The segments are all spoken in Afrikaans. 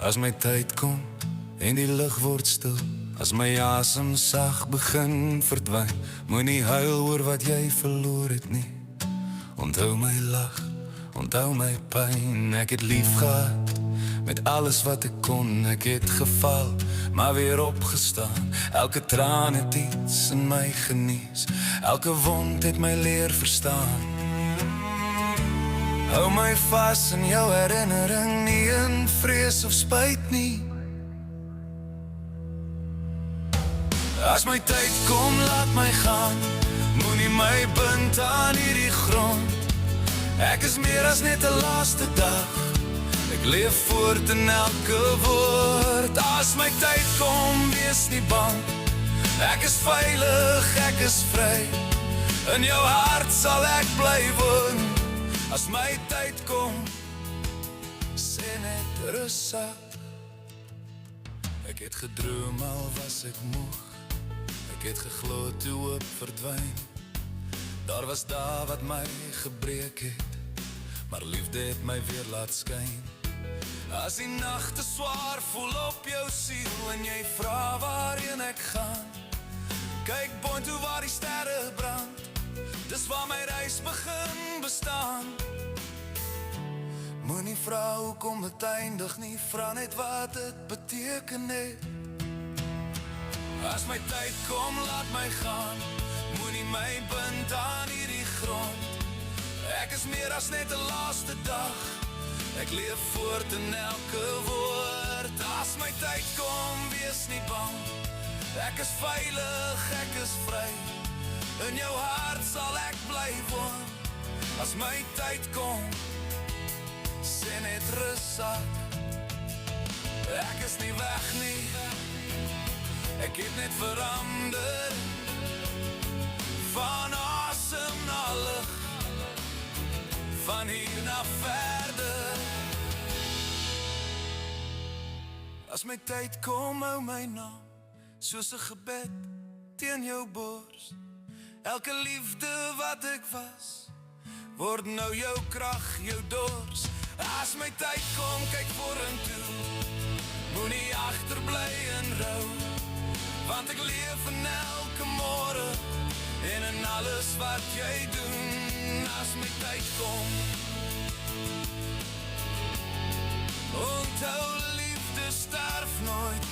As my tyd kom en die lug word stil, as my asem sag begin verdwyn, moenie huil oor wat jy verloor het nie. Onthou my lag, onthou my pyn, ek het lief gehad met alles wat ek kon, ek het geval, maar weer opgestaan, elke traan het iets in my genees, elke wond het my leer verstaan. Hou my vas in jou herinnering, nie in vrees of spyt nie. As my tyd kom, laat my gaan, moenie my bind aan hierdie grond. Ek is meer as net 'n laaste dag, ek leef voort in elke woord. As my tyd kom, wees nie bang, ek is veilig, ek is vry, in jou hart sal ek bly woon. As my tyd kom, sê net rustig. Ek het gedroom al was ek moeg, ek het geglo toe hoop verdwyn. Daar was daar wat my gebreek het, maar liefde het my weer laat skyn. As die nagte swaar voel op jou siel en jy vra waarheen ek gaan, kyk boontoe waar die sterre brand, dis waar my reis begin bestaan. Moenie vra hoekom het eindig nie, vra net wat het beteken het. As my tyd kom, laat my gaan, moenie my bind aan hierdie grond. Ek is meer as net 'n laaste dag, ek leef voort in elke woord. As my tyd kom, wees nie bang, ek is veilig, ek is vry, in jou hart sal ek bly woon. As my tyd kom, sê net rustig, ek is nie weg nie, ek het net verander, van asem na lig, van hier na verder. As my tyd kom, hou my naam, soos 'n gebed teen jou bors. Elke liefde wat ek was, word nou jou krag, jou dors. As my tyd kom, kyk vorentoe, moenie agterbly in rou, want ek leef in elke môre en in alles wat jy doen. As my tyd kom, onthou liefde sterf nooit.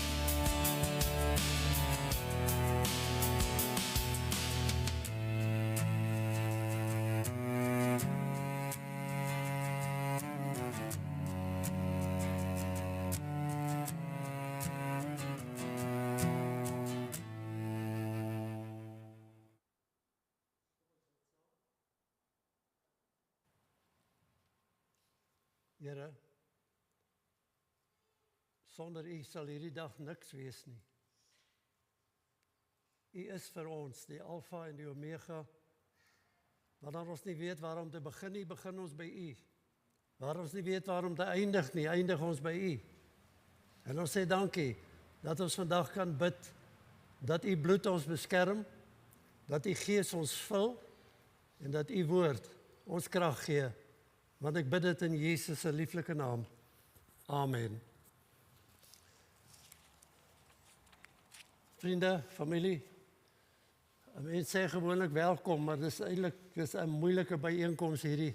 Here, sonder U sal hierdie dag niks wees nie. U is vir ons die Alfa en die Omega. Wanneer ons nie weet waarom te begin nie, begin ons by U. Waar ons nie weet waarom te eindig nie, eindig ons by U. En ons sê dankie dat ons vandag kan bid, dat U bloed ons beskerm, dat U Gees ons vul en dat U woord ons krag gee. Want ek bid dit in Jesus se lieflike naam. Amen. Vriende, familie, mense sê gewoonlik welkom, maar dis eintlik 'n moeilike byeenkoms hierdie.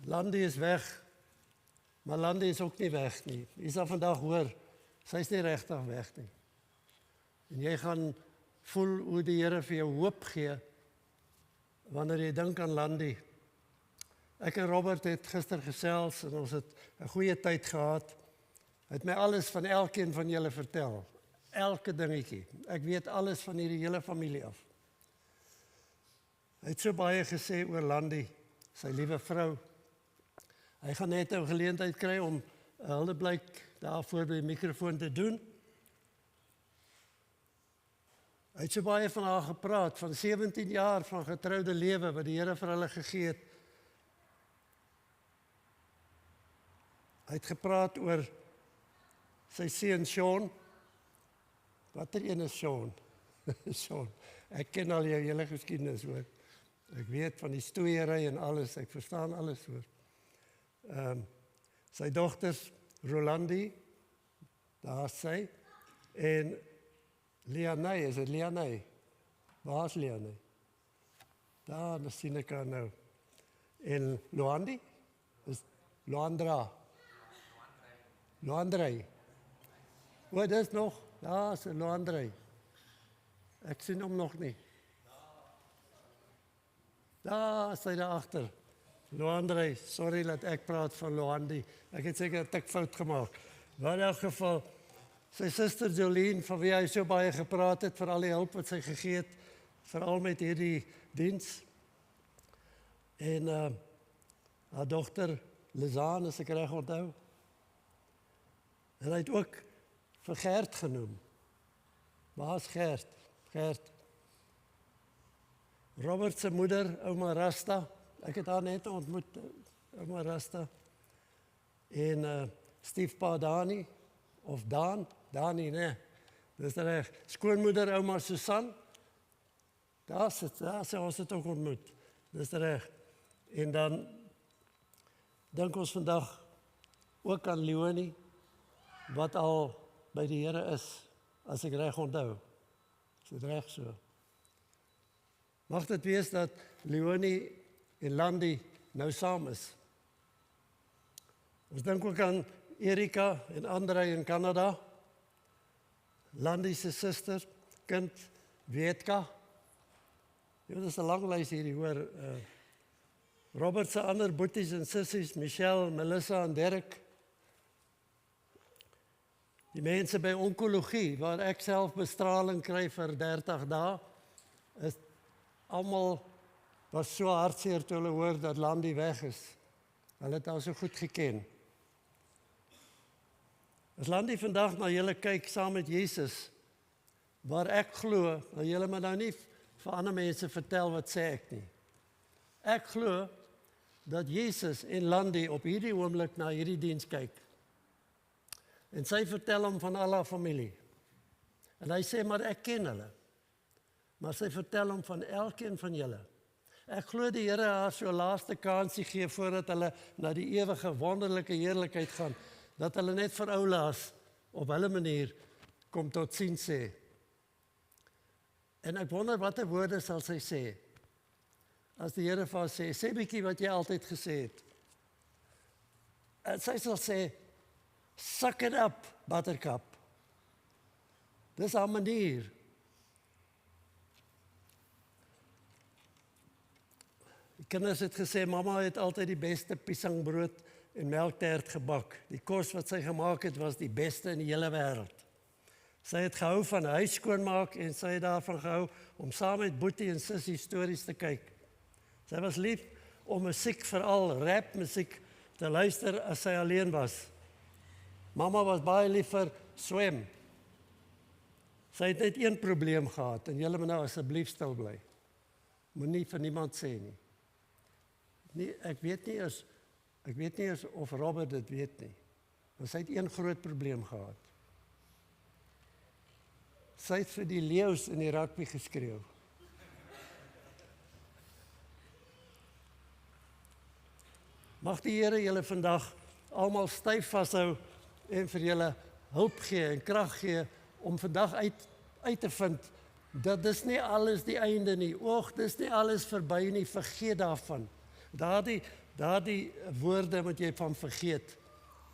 Landie is weg, maar Landie is ook nie weg nie. Jy sal vandag hoor, sy is nie regtig weg nie. En jy gaan voel hoe die Here vir jou hoop gee wanneer jy dink aan Landie. Ek en Robert het gister gesels en ons het 'n goeie tyd gehad. Hy het my alles van elkeen van julle vertel. Elke dingetjie. Ek weet alles van hierdie hele familie af. Hy het so baie gesê oor Landie, sy liewe vrou. Hy gaan net 'n geleentheid kry om 'n huldeblyk daarvoor by die mikrofoon te doen. Hy het so baie van haar gepraat, van 17 jaar van getroude lewe wat die Here vir hulle gegee het. Hy het gepraat oor sy seun Sean. Watter een is Sean? Sean, ek ken al jou hele geskiedenis hoor. Ek weet van die stoeiery en alles, ek verstaan alles hoor. Sy dogters Rolandi daar is sy. En Leanne, is dit Leanne? Waar is Leanne? Daar, dan sien ek haar nou. En Luandi? Is Luandra? Luandrey. Wat is nog? Ja, is Luandrey. Ek sien hom nog nie. Daar is hy daar agter. Luandrey, sorry dat ek praat van Luandi. Ek het seker 'n tik fout gemaak. Maar in elk geval, sy suster Jolene, van wie hy so baie gepraat het, vir al die hulp wat sy gegee het, veral met hierdie diens. En haar dogter Lizaan, as ek reg onthou. En hy het ook vir Gert genoem. Waar is Gert? Gert. Robert se moeder, ouma Rasta. Ek het haar net ontmoet, ouma Rasta. En stiefpa Dani, of Dani, nee. Dis reg. Skoonmoeder, ouma Susan. Daar sê ons het ook ontmoet. Dis reg. En dan dink ons vandag ook aan Leonie, wat al by die Here is, as ek reg onthou. Is dit reg so? Mag dit wees dat Leonie en Landi nou saam is. Ons dink ook aan Erika en Andrei in Canada. Landi se suster, kind Wietka. Dit is 'n lang lys hierdie, hoor. Robert se ander boeties en sissies, Michelle, Melissa en Derek. Die mense by onkologie, waar ek self bestraling kry vir 30 dae, is almal was so hartseer toe hulle hoor dat Landi weg is. Hulle het haar so goed geken. As Landi vandag na julle kyk saam met Jesus, waar ek glo, dat julle my nou nie vir ander mense vertel wat sê ek nie. Ek glo dat Jesus en Landi op hierdie oomblik na hierdie diens kyk. En sy vertel hom van al haar familie. En hy sê, maar ek ken hulle. Maar sy vertel hom van elkeen van julle. Ek glo die Here haar so laaste kansie gee voordat hulle na die ewige wonderlike heerlikheid gaan, dat hulle net vir oulaas op hulle manier kom tot sien sê. En ek wonder watter woorde sal sy sê. As die Here vir haar sê bietjie wat jy altyd gesê het. En sy sal sê, suck it up, buttercup. Dis haar manier. Die kinders het gesê, mamma het altyd die beste piesangbrood en melktert gebak. Die kos wat sy gemaak het, was die beste in die hele wêreld. Sy het gehou van huis skoonmaak en sy het daarvan gehou om saam met Boetie en Sissie stories te kyk. Sy was lief om musiek, veral rapmusiek, te luister as sy alleen was. Mamma was baie lief vir swem. Sy het net een probleem gehad en julle moet nou asseblief stil bly. Moenie vir niemand sê nie. Ek weet nie eens of Robert dit weet nie. Maar sy het een groot probleem gehad. Sy het vir die leeu's in die rugby geskreeu. Mag die Here julle vandag almal styf vashou en vir julle hulp gee en krag gee om vandag uit te vind dat dis nie alles die einde nie. Och, dis nie alles verby nie, vergeet daarvan. Daardie woorde wat jy van vergeet.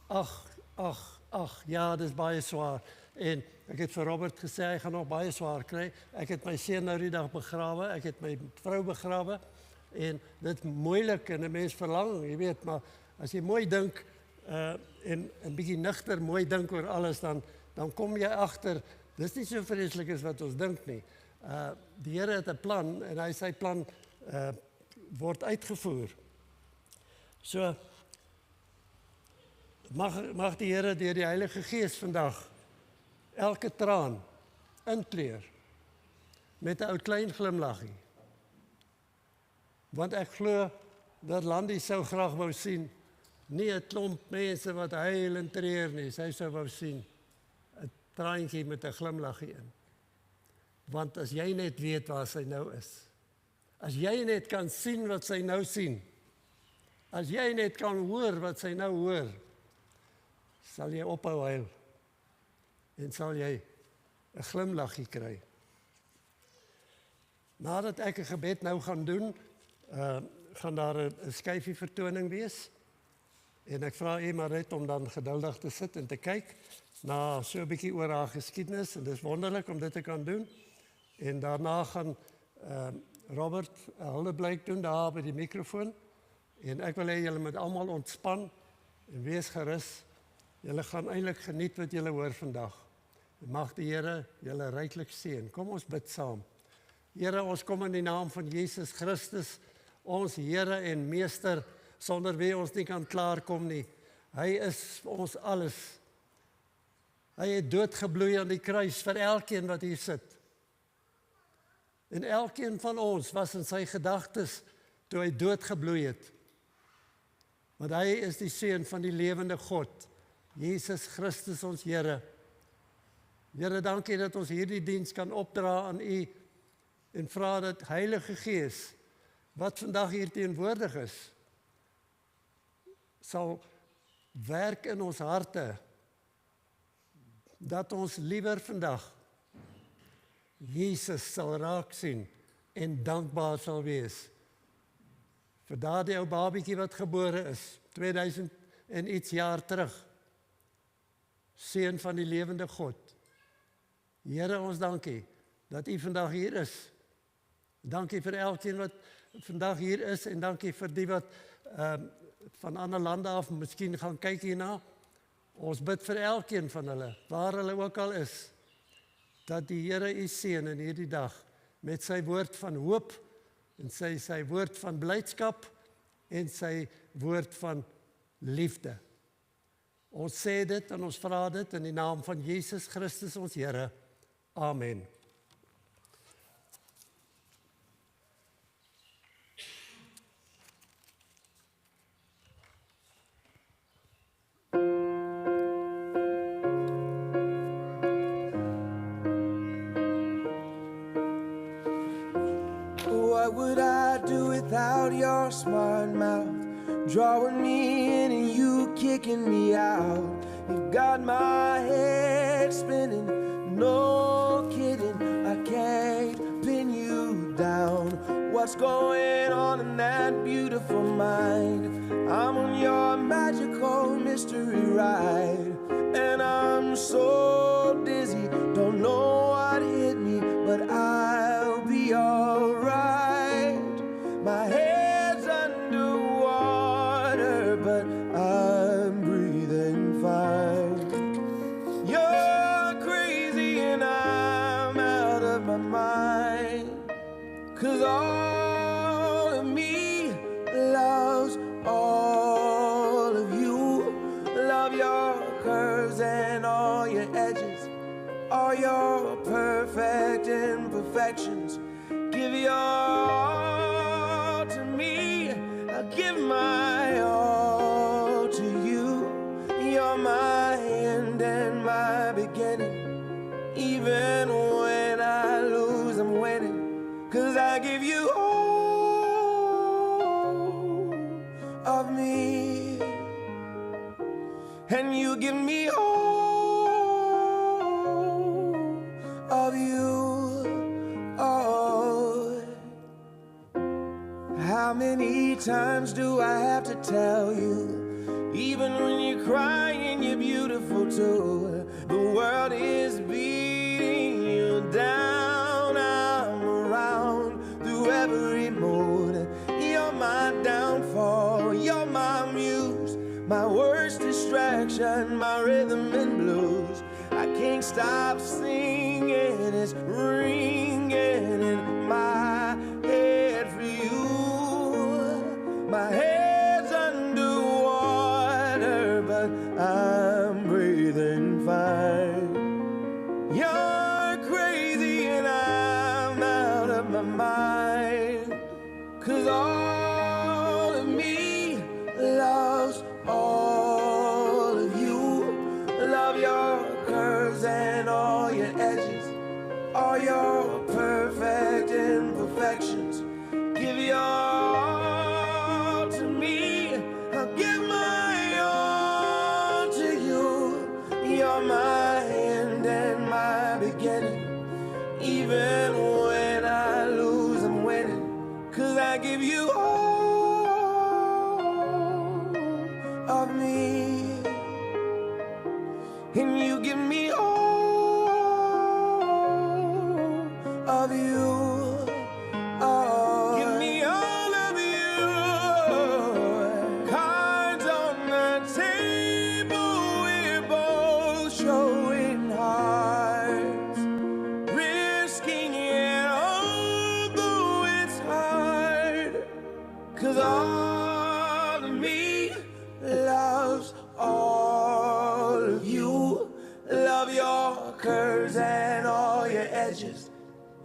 Ag, ja, dis baie swaar. En ek het vir Robert gesê, hy gaan nog baie swaar kry. Ek het my seun nou die dag begrawe, ek het my vrou begrawe, en dit is moeilik, en 'n mens verlang, jy weet, maar as jy mooi dink, en 'n bietjie nigter mooi dink oor alles, dan kom jy agter, dis nie so vreeslik as wat ons dink nie. Die Here het 'n plan, en sy plan word uitgevoer. So, mag die Here deur die Heilige Gees vandag elke traan inkleur met 'n ou klein glimlaggie. Want ek glo dat Landi sou graag wou sien, nie 'n klomp mense wat huil en treur nie, sy sou wou sien 'n traantjie met 'n glimlaggie in. Want as jy net weet waar sy nou is, as jy net kan sien wat sy nou sien, as jy net kan hoor wat sy nou hoor, sal jy ophou huil. en sal jy 'n glimlaggie kry. Nadat ek 'n gebed nou gaan doen, gaan daar 'n skyfie vertoning wees. En ek vra Marit om dan geduldig te sit en te kyk na so 'n bietjie oor haar geskiedenis. En dit is wonderlik om dit te kan doen. En daarna gaan Robert Huldeblyk doen daar by die mikrofoon. En ek wil hê julle moet almal ontspan en wees gerus. Julle gaan eintlik geniet wat julle hoor vandag. En mag die Here julle ryklik seën. Kom ons bid saam. Here, ons kom in die naam van Jesus Christus, ons Here en Meester, sonder wie ons nie kan klaarkom nie. Hy is ons alles. Hy het doodgebloei aan die kruis vir elkeen wat hier sit. En elkeen van ons was in sy gedagtes toe hy doodgebloei het. Want hy is die Seun van die lewende God, Jesus Christus ons Here. Here, dankie dat ons hierdie diens kan opdra aan U en vra dat Heilige Gees, wat vandag hier teenwoordig is, sal werk in ons harte, dat ons liewer vandag Jesus sal raak sien en dankbaar sal wees vir daardie ou babietjie wat gebore is, 2000 en iets jaar terug, Seun van die lewende God. Here, ons dankie dat U vandag hier is. Dankie vir elkeen wat vandag hier is en dankie vir die wat van ander lande af miskien gaan kyk hierna. Ons bid vir elkeen van hulle, waar hulle ook al is, dat die Here U seën in hierdie dag met sy woord van hoop en sy woord van blydskap en sy woord van liefde. Ons sê dit en ons vra dit in die naam van Jesus Christus ons Here. Amen. What would I do without your smart mouth? Drawing me in and you kicking me out. You've got my head spinning, no kidding. I can't pin you down. What's going on in that beautiful mind? I'm on your magical mystery ride, and I'm so dizzy, don't know what hit me, but I'll be alright. My head's underwater, but I'm breathing fine. You're crazy and I'm out of my mind, 'cause all of me loves all of you. Love your curves and all your edges, all your perfect imperfections. Give your all to me, I'll give my all to you. You're my end and my beginning. Even when I lose, I'm winning, 'cause I give you all of me, and you give me all of you. Oh, how many times do I have to tell you? Even when you're crying, you're beautiful too. The world is beating you down. I'm around through every mood. You're my downfall, you're my muse, my worst distraction, my rhythm and blues. I can't stop singing, it's ringing in my head for you. My head's underwater, but I'm breathing fine. You're crazy and I'm out of my mind, 'cause all of me loves all of you. Love your curves and all your edges, all your perfect imperfections. Give your all to me, I'll give my all to you. sketches,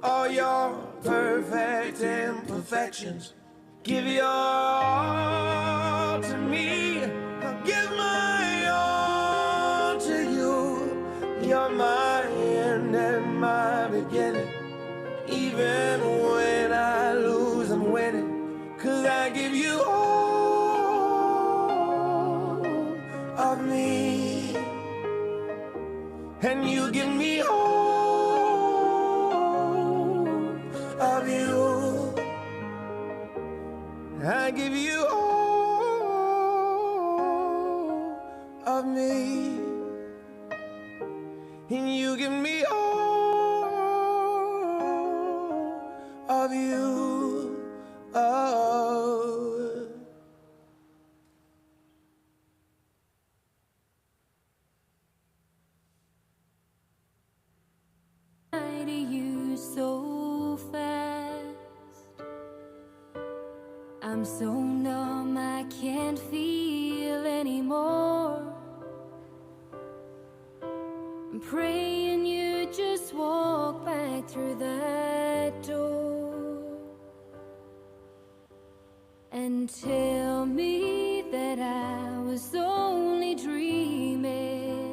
all your perfect imperfections. Give your all to me, I'll give my all to you. You're my end and my beginning. Even when I lose, I'm winning. 'Cause I give you all of me, and you give me all of you. I give you all of me, and you give me all of you. Oh. To you so fast, I'm so numb I can't feel anymore. I'm praying you just walk back through that door and tell me that I was only dreaming.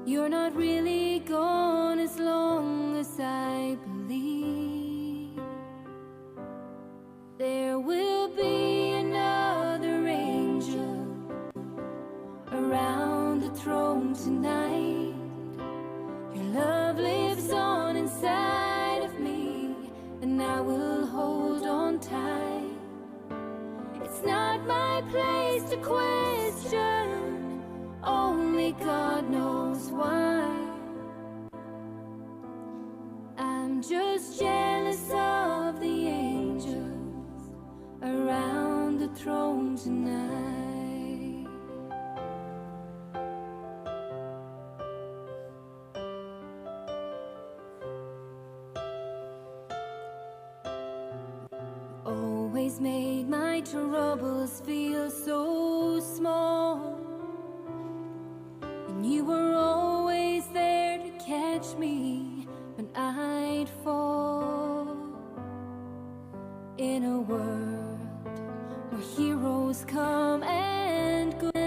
You're not really gone as long as I believe. There will be another angel around the throne tonight. Your love lives on inside of me, and I will hold on tight. It's not my place to question, only God knows why. I'm just jealous of the angels around the throne tonight. Always made my troubles feel so small, and you were always there to catch me when I'd fall. In a world where heroes come and go,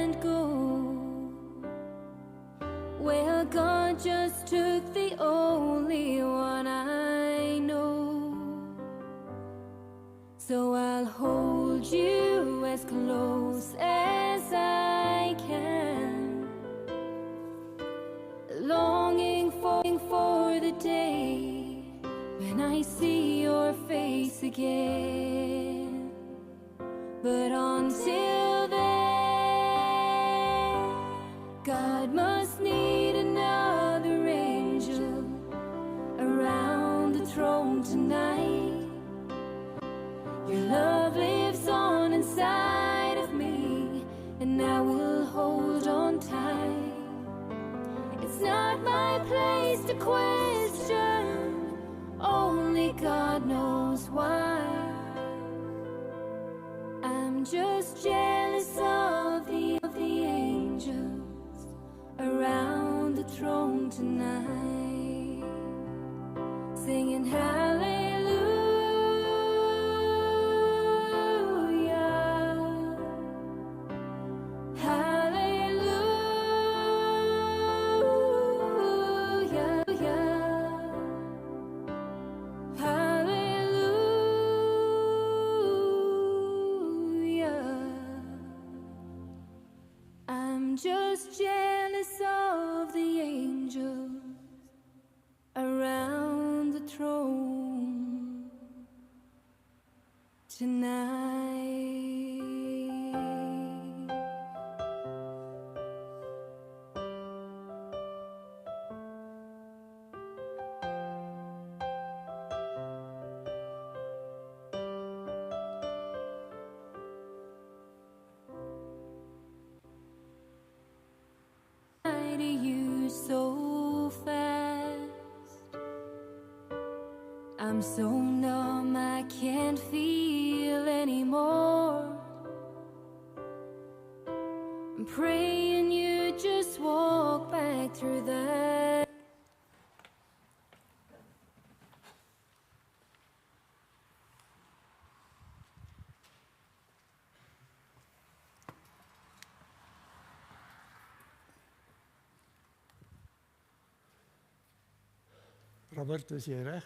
well, God just took the only one I know. So I'll hold you as close as I can, longing for the day when I see your face again. But until then, God must need another angel around the throne tonight. Your love lives on inside of me, and I will hold on tight. It's not my place to question, only God knows why. I'm just jealous of the angels around the throne tonight, singing hallelujah. Just jealous of the angels around the throne tonight. To you so fast, I'm so numb I can't feel anymore. I'm praying you just walk back through that. Robert, is jy reg?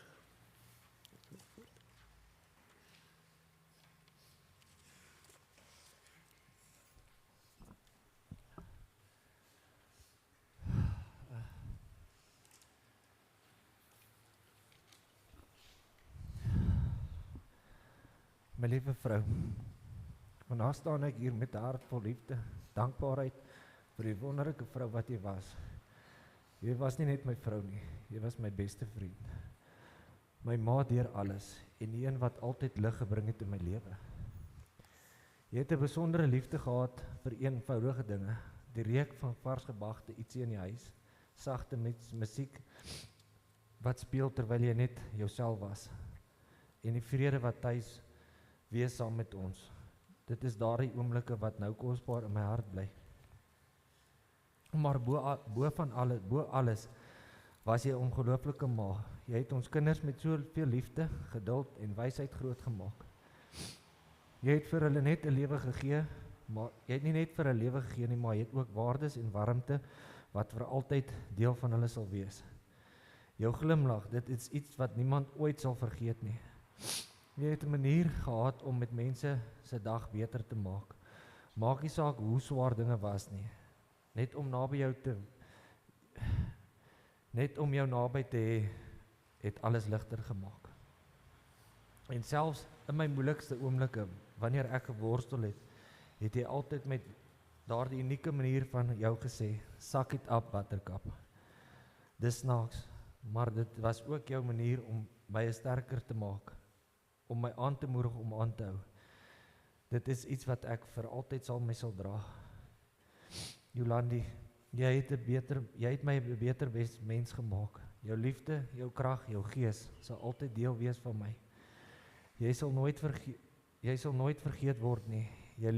My liewe vrou, vandaag staan ek hier met 'n hart vol liefde, dankbaarheid vir die wonderlike vrou wat jy was. Jy was nie net my vrou nie, jy was my beste vriend. My ma deur alles en die een wat altyd lig gebring het in my lewe. Jy het 'n besondere liefde gehad vir eenvoudige dinge, die reuk van vars gebagte ietsie in die huis, sagte musiek wat speel terwyl jy net jouself was, en die vrede wat tuis wees saam met ons. Dit is daardie oomblikke wat nou kosbaar in my hart bly. Maar bo alles was jy 'n ongelooflike ma. Jy het ons kinders met soveel liefde, geduld en wysheid grootgemaak. Jy het vir hulle net 'n lewe gegee, maar jy het nie net vir 'n lewe gegee nie, maar jy het ook waardes en warmte wat vir altyd deel van hulle sal wees. Jou glimlag, dit is iets wat niemand ooit sal vergeet nie. Jy het 'n manier gehad om met mense se dag beter te maak. Maak nie saak hoe swaar dinge was nie. Net om jou naby te hê, het alles ligter gemaak. En selfs in my moeilikste oomblikke, wanneer ek geworstel het, het jy altyd met daardie unieke manier van jou gesê, "Suck it up, buttercup." Dis snaaks, maar dit was ook jou manier om my sterker te maak, om my aan te moedig om aan te hou. Dit is iets wat ek vir altyd sal dra. Jolandi, jy het my 'n beter mens gemaak. Jou liefde, jou krag, jou gees sal altyd deel wees van my. Jy sal nooit vergeet word nie. Jy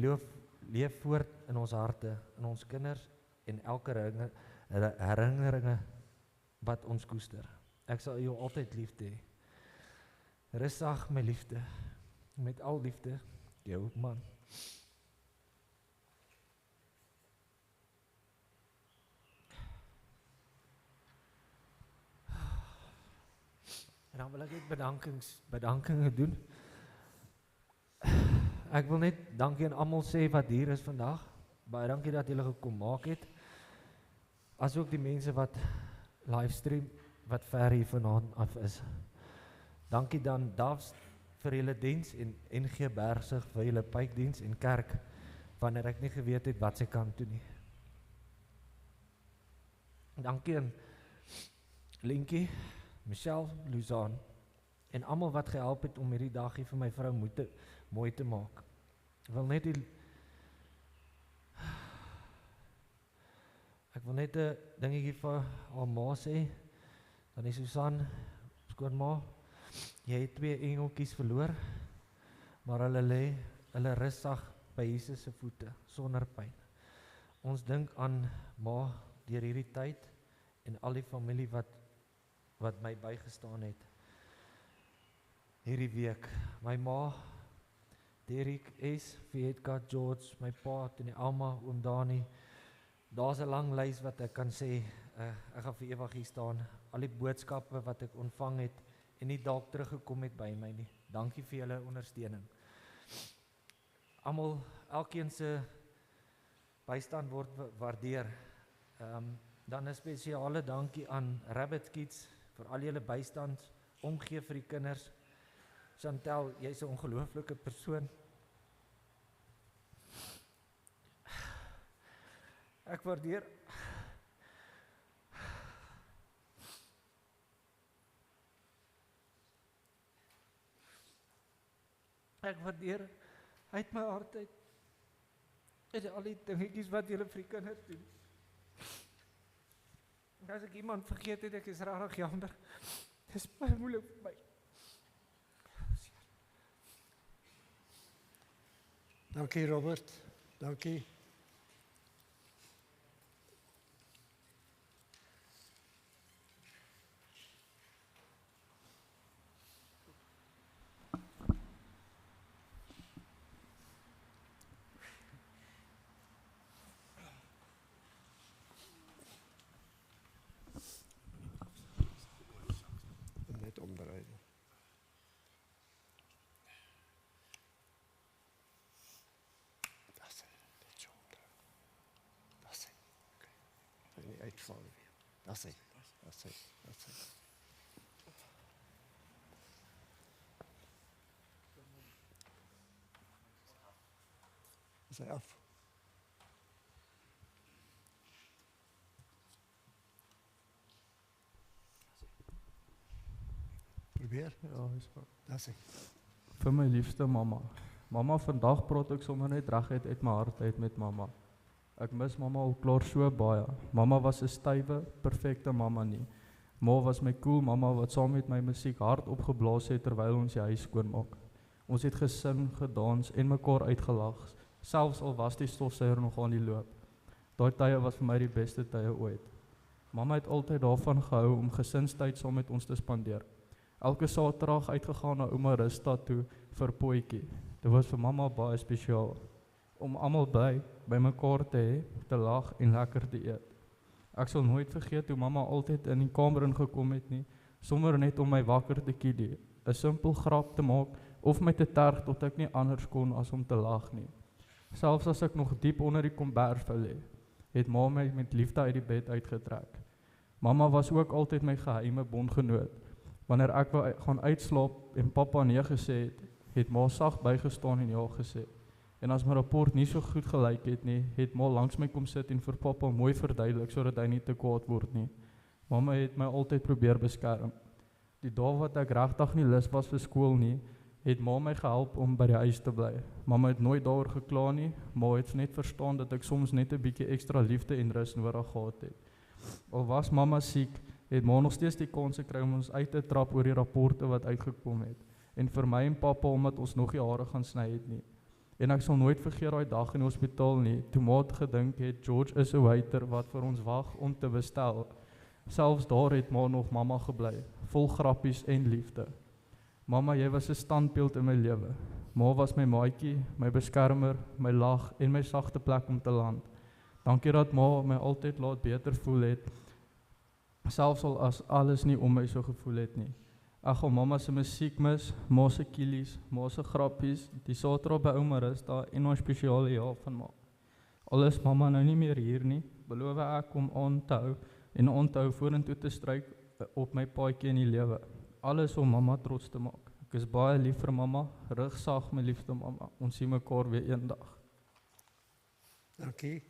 leef voort in ons harte, in ons kinders en elke herinneringe wat ons koester. Ek sal jou altyd lief hê. Rustig, my liefde, met al liefde, jou man. En dan wil ek net bedankings doen. Ek wil net dankie aan almal sê wat hier is vandag. Baie dankie dat julle gekom maak het. As ook die mense wat livestream wat ver hier vanaand af is. Dankie dan Davs vir julle diens en NG Bergsig vir julle pypdiens en kerk wanneer ek nie geweet het wat sy kan doen nie. Dankie aan Linkie, Michelle, Luzaan en almal wat gehelp het om hierdie dag hier vir my vrou mooi te maak. Ek wil net 'n dingetjie vir haar ma sê. Dan is Susan, skoonma, jy het 2 engeltjies verloor, maar hulle rustig by Jesus se voete sonder pyn. Ons dink aan ma deur hierdie tyd en al die familie wat my bygestaan het hierdie week. My ma, Derek S, Vietka, George, my pa, en Alma, oom Dani. Daar's 'n lang lys wat ek kan sê, ek gaan vir ewig hier staan. Al die boodskappe wat ek ontvang het en nie dalk teruggekom het by my nie. Dankie vir julle ondersteuning. Elkeen se bystand word waardeer. Dan 'n spesiale dankie aan Rabbit Kids vir al julle bystand, omgee vir die kinders. Chantel, jy's 'n ongelooflike persoon. Ek waardeer uit my hart uit al die dingetjies wat julle vir die kinders doen. En as ek iemand vergeet het, ek is regtig jammer. Dit is baie moeilik vir my. Dankie Robert, dankie. uitval weer. Dis hy. Is hy af? Probeer. Ja, is goed. Dis hy. Vir my liefste mamma. Mamma, vandag praat ek sommer net reguit uit my hart uit met mamma. Ek mis mamma al klaar so baie. Mamma was 'n stywe, perfekte mamma nie. Ma was my cool mamma wat saam met my musiek hard opgeblaas het terwyl ons die huis skoonmaak. Ons het gesing, gedans en mekaar uitgelag, selfs al was die stofsuier nog aan die loop. Daai tye was vir my die beste tye ooit. Mamma het altyd daarvan gehou om gesinstyd saam met ons te spandeer. Elke Saterdag uitgegaan na ouma Rista toe vir potjie. Dit was vir mamma baie spesiaal. Om almal by mekaar te hê, te lag en lekker te eet. Ek sal nooit vergeet hoe mamma altyd in die kamer ingekom het nie, sommer net om my wakker te kiedie, 'n simpel grap te maak of my te terg tot ek nie anders kon as om te lag nie. Selfs as ek nog diep onder die kombers lê, het ma my met liefde uit die bed uitgetrek. Mamma was ook altyd my geheime bondgenoot. Wanneer ek wou gaan uitslaap en pappa nee gesê het ma sag bygestaan en ja gesê. En as my rapport nie so goed gelyk het nie, het ma langs my kom sit en vir pappa mooi verduidelik sodat hy nie te kwaad word nie. Mamma het my altyd probeer beskerm. Die dae wat ek regtig nie lus was vir skool nie, het ma my gehelp om by die huis te bly. Mamma het nooit daaroor gekla nie, maar het net verstaan dat ek soms net 'n bietjie ekstra liefde en rus nodig gehad het. Al was mamma siek, het ma nog steeds die kans gekry om ons uit te trap oor die rapporte wat uitgekom het. En vir my en pappa omdat ons nog die hare gaan sny het nie. En ek sal nooit vergeet daai dag in die hospitaal nie, toe ma het gedink het George is 'n waiter wat vir ons wag om te bestel. Selfs daar het ma nog mamma gebly, vol grappies en liefde. Mamma, jy was 'n standbeeld in my lewe. Ma was my maatjie, my beskermer, my lag en my sagte plek om te land. Dankie dat ma my altyd laat beter voel het, selfs al as alles nie om my so gevoel het nie. Ek gaan mamma se musiek mis, ma se kilies, ma se grappies, die Saterdag by ouma Rista en ons spesiale jaar van ma. Al is mamma nou nie meer hier nie, beloof ek om aan te hou en onthou vorentoe te stryk op my paadjie in die lewe. Alles om mamma trots te maak. Ek is baie lief vir mamma, rugsag my liefde mamma. Ons sien mekaar weer eendag. Dankie.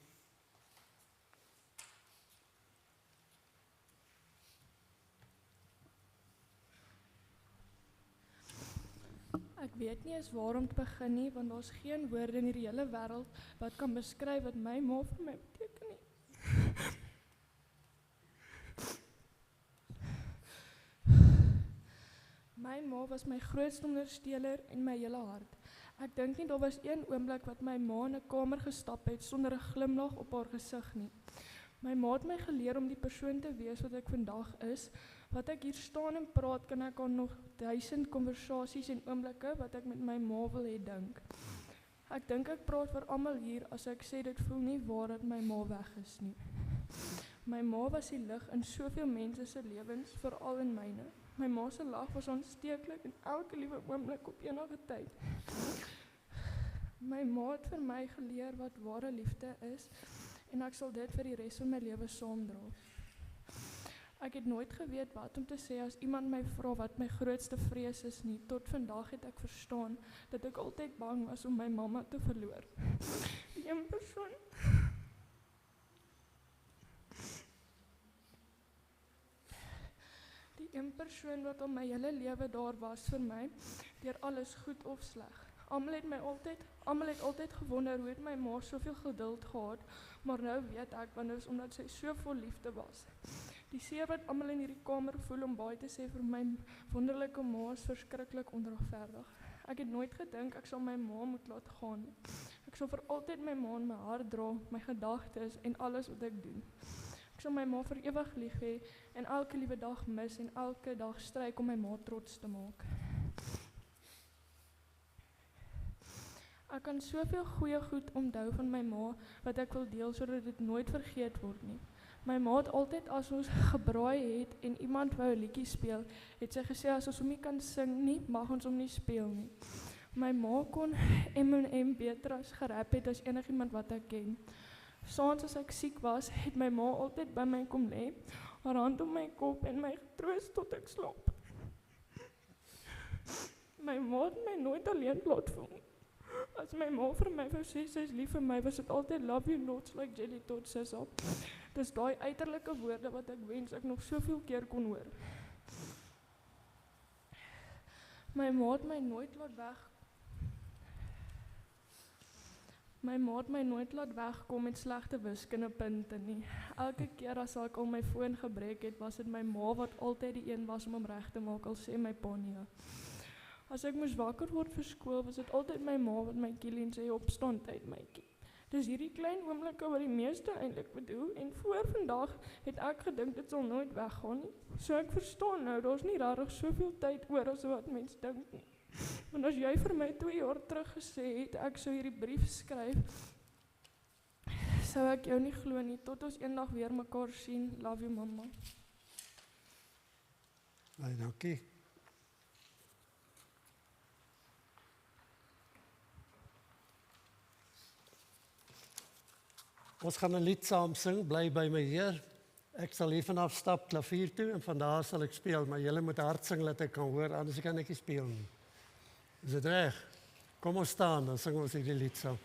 Ek weet nie eens waar om te begin nie, want daar's geen woorde in hierdie hele wêreld wat kan beskryf wat my ma vir my beteken nie. My ma was my grootste ondersteuner en my hele hart. Ek dink nie daar was een oomblik wat my ma in 'n kamer gestap het sonder 'n glimlag op haar gesig nie. My ma het my geleer om die persoon te wees wat ek vandag is. Wat ek hier staan en praat, kan ek aan nog 1000 konversasies en oomblikke wat ek met my ma wil hê dink. Ek dink ek praat vir almal hier as ek sê dit voel nie waar dat my ma weg is nie. My ma was die lig in soveel mense se lewens, veral in myne. My ma se lag was aansteeklik en elke liewe oomblik op enige tyd. My ma het vir my geleer wat ware liefde is en ek sal dit vir die res van my lewe saamdra. Ek het nooit geweet wat om te sê as iemand my vra wat my grootste vrees is nie. Tot vandag het ek verstaan dat ek altyd bang was om my mamma te verloor. Die een persoon wat al my hele lewe daar was vir my, deur alles goed of sleg. Almal het altyd gewonder hoe het my ma soveel geduld gehad, maar nou weet ek, want dit is omdat sy so vol liefde was. Die seer wat almal in hierdie kamer voel om baie te sê vir my wonderlike ma is verskriklik onregverdig. Ek het nooit gedink ek sal my ma moet laat gaan nie. Ek sal vir altyd my ma in my hart dra, my gedagtes en alles wat ek doen. Ek sal my ma vir ewig lief hê en elke liewe dag mis en elke dag stryk om my ma trots te maak. Ek kan soveel goeie goed onthou van my ma wat ek wil deel sodat dit nooit vergeet word nie. My ma het altyd as ons gebraai het en iemand wou 'n liedjie speel, het sy gesê as ons hom nie kan sing nie, mag ons hom nie speel nie. My ma kon M&M beter as gerap het as enigiemand wat ek ken. Saans as ek siek was, het my ma altyd by my kom lê, haar hand op my kop en my getroos tot ek slaap. My ma het my nooit alleen laat voel nie. As my ma vir my wou sê, sy is lief vir my, was dit altyd love you lots like jelly tot sisop. Dis daai uiterlike woorde wat ek wens ek nog soveel keer kon hoor. My ma het my nooit laat wegkom met slegte wiskundepunte nie. Elke keer as ek al my foon gebreek het, was dit my ma wat altyd die een was om hom reg te maak, al sê my pa nee. As ek moes wakker word vir skool, was dit altyd my ma wat my kiel en sê opstaan tyd mytjie. Dis hierdie klein oomblikke wat die meeste eintlik bedoel, en voor vandag het ek gedink dit sal nooit weggaan nie. So ek verstaan nou, daar's nie regtig soveel tyd oor as wat mense dink nie. Want as jy vir my 2 jaar terug gesê het, ek sou hierdie brief skryf, sou ek jou nie glo nie, tot ons eendag weer mekaar sien. Love you, mamma. Baie dankie. Ons gaan 'n lied saam sing, Bly by my Heer. Ek sal hier vanaf stap klavier toe en van daar sal ek speel, maar julle moet hard sing dat ek kan hoor, anders kan ek nie speel nie. Is dit reg? Kom ons staan, dan sing ons hierdie lied saam.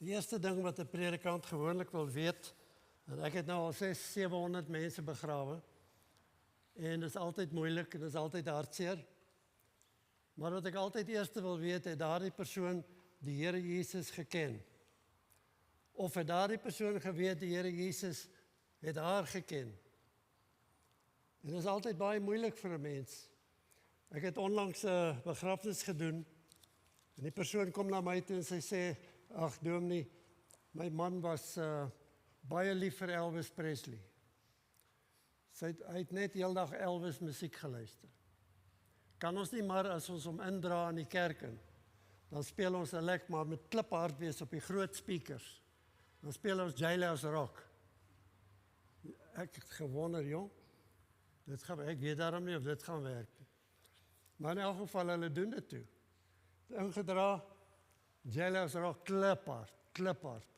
Die eerste ding wat 'n predikant gewoonlik wil weet, en ek het nou al 600-700 mense begrawe, en dit is altyd moeilik en dit is altyd hartseer, maar wat ek altyd eers wil weet, het daardie persoon die Here Jesus geken? Of het daardie persoon geweet die Here Jesus het haar geken? En dit is altyd baie moeilik vir 'n mens. Ek het onlangs 'n begrafnis gedoen, en die persoon kom na my toe en sy sê, ag dominee, my man was baie lief vir Elvis Presley. Hy het net heeldag Elvis musiek geluister. Kan ons nie maar as ons hom indra in die kerk in, dan speel ons 'n lek maar met kliphard wees op die groot speakers. Dan speel ons Jailhouse Rock. Ek het gewonder, jong, ek weet daarom nie of dit gaan werk. Maar in elk geval, hulle doen dit toe. Ingedra, Jailhouse Rock, kliphard.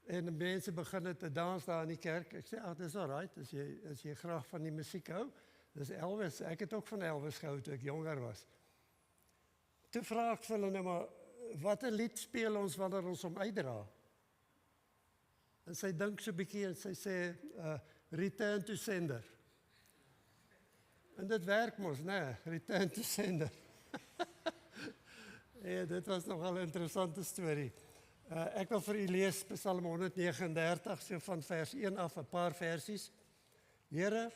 En die mense begin te dans daar in die kerk. Ek sê, dis alright, as jy graag van die musiek hou. Dis Elvis, ek het ook van Elvis gehou toe ek jonger was. Toe vra ek vir hulle nou maar, wat 'n lied speel ons wanneer ons hom uitdra? En sy dink so 'n bietjie en sy sê, Return to Sender. En dit werk mos, nee, Return to Sender. Ja, dit was nogal 'n interessante storie. Ek wil vir u lees Psalm 139, so van vers 1 af, 'n paar versies. Here,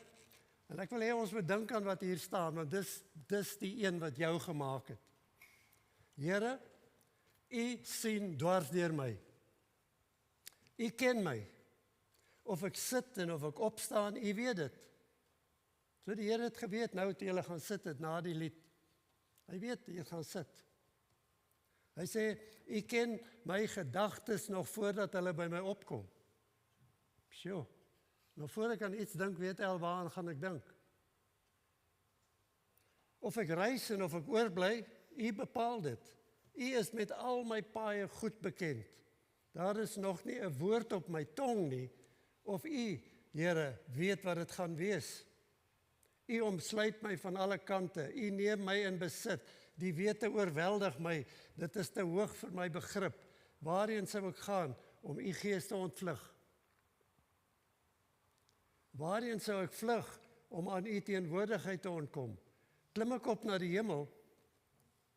en ek wil hê ons moet dink aan wat hier staan, want dis die een wat jou gemaak het. Here, u sien dwars deur my. U ken my. Of ek sit en of ek opstaan, u weet dit. So die Here het geweet, nou toe julle gaan sit het na die lied. Hy weet, jy gaan sit. Hy sê, u ken my gedagtes nog voordat hulle by my opkom. Sjoe, nog voor ek aan iets dink, weet al waaraan gaan ek dink. Of ek reis en of ek oorbly, u bepaal dit. U is met al my paaie goed bekend. Daar is nog nie 'n woord op my tong nie, of u, Here, weet wat dit gaan wees. U omsluit my van alle kante, u neem my in besit, die wete oorweldig my, dit is te hoog vir my begrip. Waarheen sou ek gaan om u gees te ontvlug? Waarheen sou ek vlug om aan u teenwoordigheid te ontkom? Klim ek op na die hemel,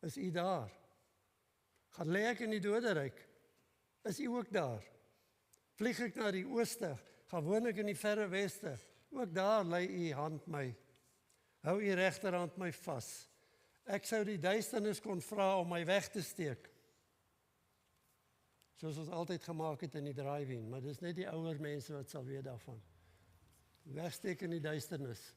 is u daar. Gaan lê ek in die doderyk, is u ook daar. Vlieg ek na die ooste, gaan woon ek in die verre weste, ook daar lê u hand my. Hou u regterhand my vas. Ek sou die duisternis kon vra om my weg te steek. Soos ons altyd gemaak het in die drive-in, maar dis net die ouer mense wat sal weet daarvan. Wegsteek in die duisternis.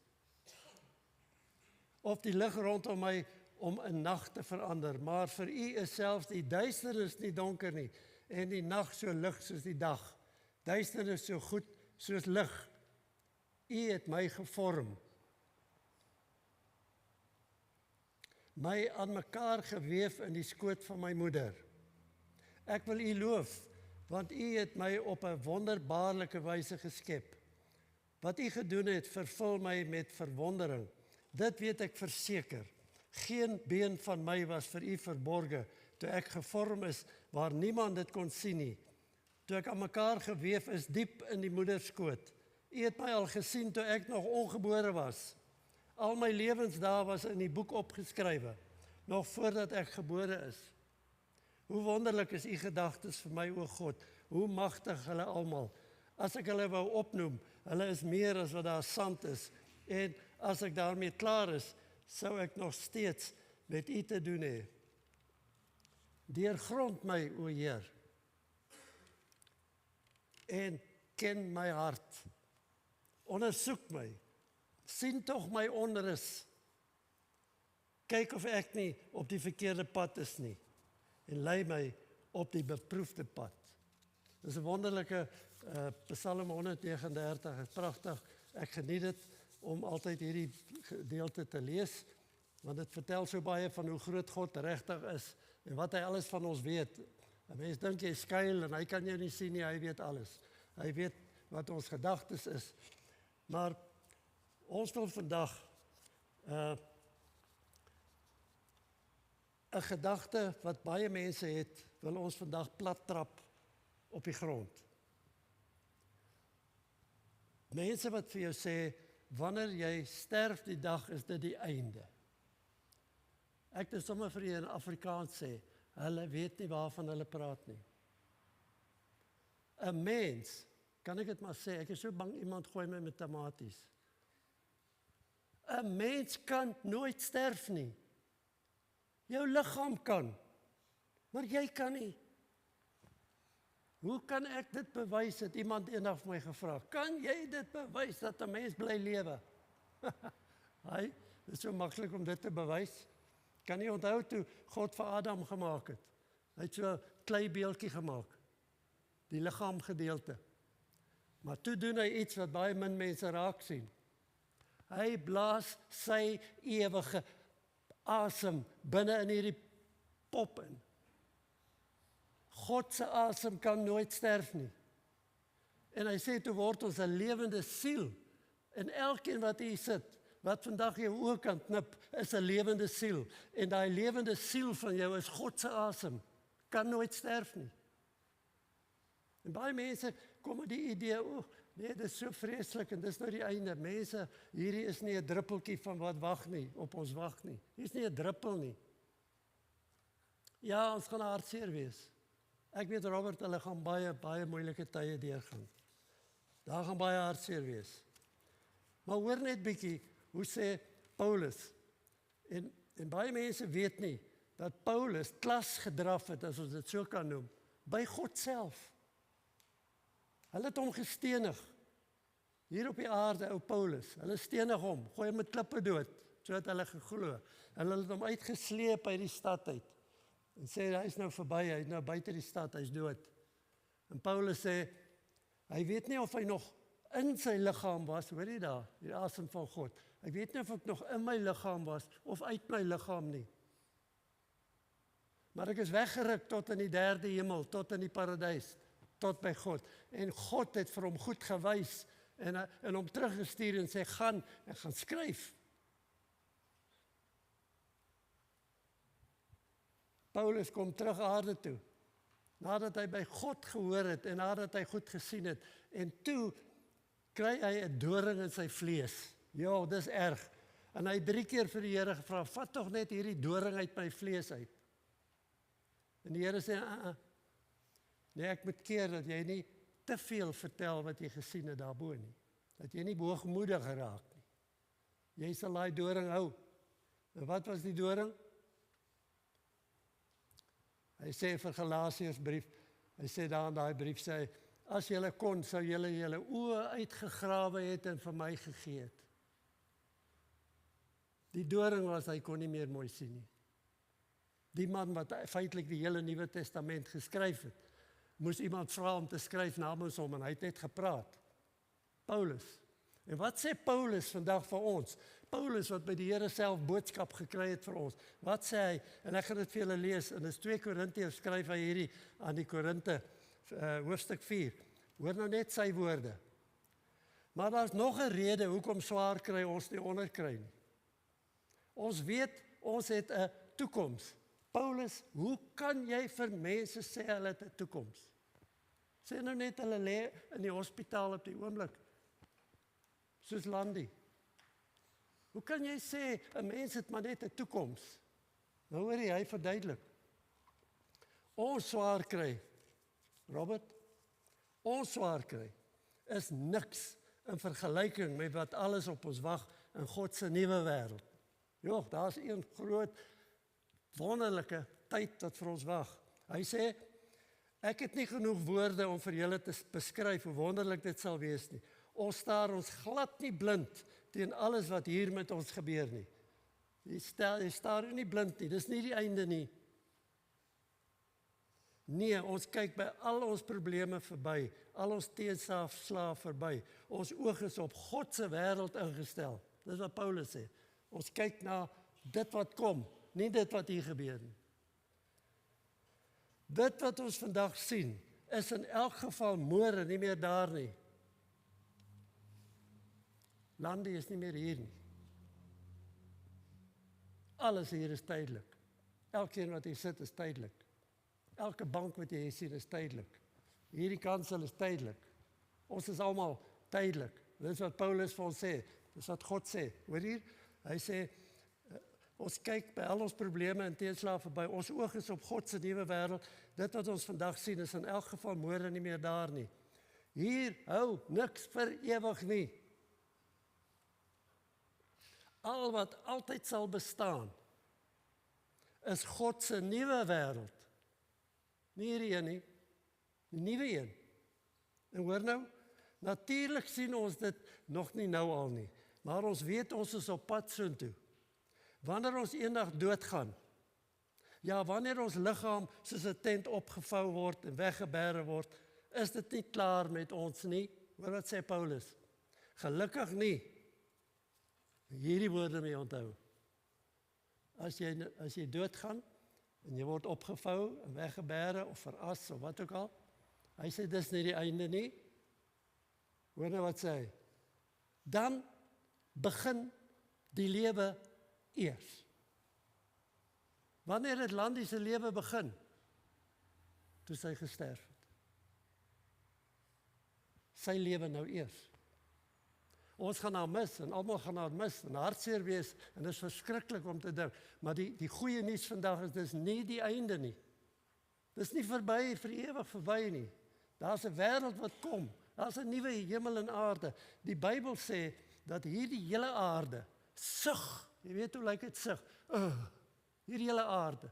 Of die lig rondom my om 'n nag te verander, maar vir u is selfs die duisternis nie donker nie, en die nag so lig soos die dag. Duisternis so goed soos lig. U het my gevorm. My aan mekaar geweef in die skoot van my moeder. Ek wil u loof, want u het my op 'n wonderbaarlike wyse geskep. Wat u gedoen het, vervul my met verwondering. Dit weet ek verseker. Geen been van my was vir u verborge, toe ek gevorm is waar niemand dit kon sien nie. Toe ek aan mekaar geweef is diep in die moederskoot. U het my al gesien toe ek nog ongebore was. Al my lewensdae was in die boek opgeskrywe, nog voordat ek gebore is. Hoe wonderlik is u gedagtes vir my, o God, hoe magtig hulle almal. As ek hulle wou opnoem, hulle is meer as wat daar sand is, en as ek daarmee klaar is, sou ek nog steeds met u te doen hê. Deurgrond my, o Heer, en ken my hart. Ondersoek my, sien tog my onrus. Kyk of ek nie op die verkeerde pad is nie, en lei my op die beproefde pad. Dis 'n wonderlike Psalm 139, is pragtig. Ek geniet dit om altyd hierdie gedeelte te lees, want dit vertel so baie van hoe groot God regtig is, en wat hy alles van ons weet. 'n Mens dink jy skuil, en hy kan jou nie sien nie, hy weet alles. Hy weet wat ons gedagtes is. Maar ons wil vandag 'n gedagte wat baie mense het, wil ons vandag plat trap op die grond. Mense wat vir jou sê, wanneer jy sterf die dag, is dit die einde. Ek het sommer vir jy in Afrikaans sê, hulle weet nie waarvan hulle praat nie. 'n Mens, kan ek dit maar sê, ek is so bang iemand gooi my met tomaties. 'n Mens kan nooit sterf nie. Jou liggaam kan, maar jy kan nie. Hoe kan ek dit bewys, het iemand eendag vir my gevra. Kan jy dit bewys, dat 'n mens bly lewe? Dit is so maklik om dit te bewys. Kan jy onthou toe God vir Adam gemaak het? Hy het so 'n kleibeeldjie gemaak. die liggaamgedeelte. Maar toe doen hy iets wat baie min mense raak sien. Hy blaas sy ewige asem binne in hierdie pop in. God se asem kan nooit sterf nie. En hy sê, toe word ons 'n lewende siel. En elkeen wat hier sit, wat vandag jou oë kan knip, is 'n lewende siel. En daai lewende siel van jou is God se asem. Kan nooit sterf nie. En baie mense kom met die idee, nee, dit is so vreeslik en dis nou die einde. Mense, hierdie is nie 'n druppeltjie van wat wag nie, op ons wag nie. Hier is nie 'n druppel nie. Ja, ons gaan hartseer wees. Ek weet Robert, hulle gaan baie moeilike tye deurgaan. Daar gaan baie hartseer wees. Maar hoor net bietjie, hoe sê Paulus? En baie mense weet nie, dat Paulus klas gedraf het, as ons dit so kan noem, by God self. Hulle het hom gestenig, hier op die aarde, ou Paulus. Hulle stenig hom, gooi hom met klippe dood, so het hulle geglo. En hulle het hom uitgesleep uit die stad uit. En sê, hy is nou verby, hy is nou buite die stad, hy is dood. En Paulus sê, hy weet nie of hy nog in sy liggaam was, hoor jy daar, die asem van God. Ek weet nie of ek nog in my liggaam was, of uit my liggaam nie. Maar ek is weggeruk tot in die derde hemel, tot in die paradys, tot by God. En God het vir hom goed gewys, en hom teruggestuur en sê, gaan skryf. Paulus kom terug aarde toe, nadat hy by God gehoor het, en nadat hy goed gesien het, en toe kry hy 'n doring in sy vlees. Ja, dis erg. En hy 3 keer vir die Here gevra, vat tog net hierdie doring uit my vlees uit. En die Here sê, nee, ek moet keer dat jy nie te veel vertel wat jy gesien het daarbo nie. Dat jy nie hoogmoedig geraak nie. Jy sal daai doring hou. En wat was die doring? Hy sê vir Galasiërsbrief, hy sê daar in daai brief, sê hy, as julle kon, sou julle oë uitgegrawe het en vir my gegee het. Die doring was, hy kon nie meer mooi sien nie. Die man wat feitelik die hele Nuwe Testament geskryf het, moes iemand vra om te skryf namens hom, en hy het net gepraat. Paulus. En wat sê Paulus vandag vir ons? Paulus wat by die Here self boodskap gekry het vir ons. Wat sê hy? En ek gaan dit vir julle lees, en dis 2 Korintiërs skryf hy hierdie aan die Korinte, hoofstuk 4. Hoor nou net sy woorde. Maar daar's nog 'n rede hoekom swaar kry ons nie onderkry nie. Ons weet, ons het 'n toekoms. Paulus, hoe kan jy vir mense sê hulle het 'n toekoms? Sê nou net hulle lê in die hospitaal op die oomblik. Soos Landy. Hoe kan jy sê 'n mens het maar net 'n toekoms? Nou hoor jy, hy verduidelik. Ons swaar kry, Robert, ons swaar kry is niks in vergelyking met wat alles op ons wag in God se nuwe wêreld. Ja, daar's 'n groot wonderlike tyd wat vir ons wag. Hy sê, ek het nie genoeg woorde om vir julle te beskryf hoe wonderlik dit sal wees nie. Ons staar ons glad nie blind teen alles wat hier met ons gebeur nie. Jy staar nie blind nie, dis nie die einde nie. Nee, ons kyk by al ons probleme verby, al ons teëslae verby. Ons oog is op God se wêreld ingestel. Dis wat Paulus sê. Ons kyk na dit wat kom, nie dit wat hier gebeur nie. Dit wat ons vandag sien, is in elk geval môre nie meer daar nie. Landy is nie meer hier nie. Alles hier is tydelik. Elkeen wat hier sit is tydelik. Elke bank wat jy sien is tydelik. Hierdie kansel is tydelik. Ons is almal tydelik. Dis wat Paulus vir ons sê. Dis wat God sê. Hoor hier? Hy sê, ons kyk by al ons probleme en teëslae verby. Ons oog is op God se nuwe wêreld. Dit wat ons vandag sien is in elk geval môre nie meer daar nie. Hier hou niks vir ewig nie. Al wat altyd sal bestaan, is God se nuwe wêreld. Nie hierdie een nie, die nuwe een. En hoor nou, natuurlik sien ons dit nog nie nou al nie, maar ons weet ons is op pad soontoe. Wanneer ons eendag doodgaan, ja, wanneer ons liggaam soos 'n tent opgevou word en weggebêre word, is dit nie klaar met ons nie. Hoor wat sê Paulus? Gelukkig nie. Hierdie woorde moet jy onthou. As jy doodgaan, en jy word opgevou, en weggebere, of veras, of wat ook al, hy sê, dis nie die einde nie. Hoor nou wat sê hy? Dan begin die lewe eers. Wanneer het Landie se lewe begin? Toe sy gesterf het. Sy lewe nou eers. Ons gaan haar mis, en almal gaan haar mis, en hartseer wees, en dit is verskriklik om te dink. Maar die goeie nuus vandag is, dis nie die einde nie. Dis nie verby, vir ewig verby nie. Daar's 'n wêreld wat kom. Daar's 'n nuwe hemel en aarde. Die Bybel sê, dat hierdie hele aarde sug. Jy weet hoe lyk dit sug? Hierdie hele aarde.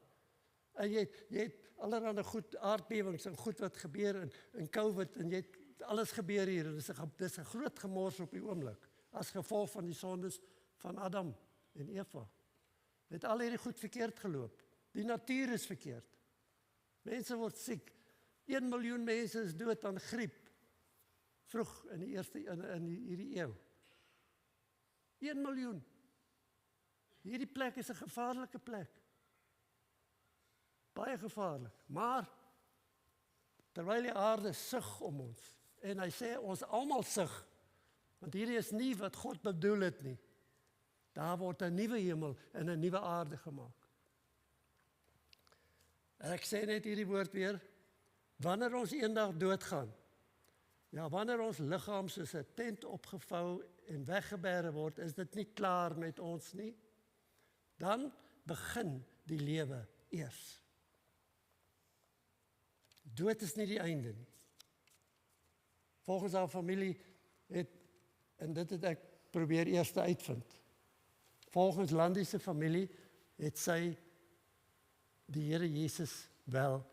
En jy het allerhande goed, aardbewings en goed wat gebeur in COVID, en jy het alles gebeur hier, en dis 'n groot gemors op die oomblik, as gevolg van die sondes van Adam en Eva. Het al hierdie goed verkeerd geloop. Die natuur is verkeerd. Mense word siek. 1 miljoen mense is dood aan griep, vroeg in hierdie eeu. 1 miljoen. Hierdie plek is 'n gevaarlike plek. Baie gevaarlik. Maar, terwyl die aarde sug om ons, en hy sê ons almal sug, want hierdie is nie wat God bedoel het nie. Daar word 'n nuwe hemel en 'n nuwe aarde gemaak. En ek sê net hierdie woord weer, wanneer ons eendag doodgaan, ja, wanneer ons liggaam soos 'n tent opgevou en weggebere word, is dit nie klaar met ons nie. Dan begin die lewe eers. Dood is nie die einde nie. Volgens haar familie en dit het ek probeer eers uitvind. Volgens Landie se familie het sy die Here Jesus wel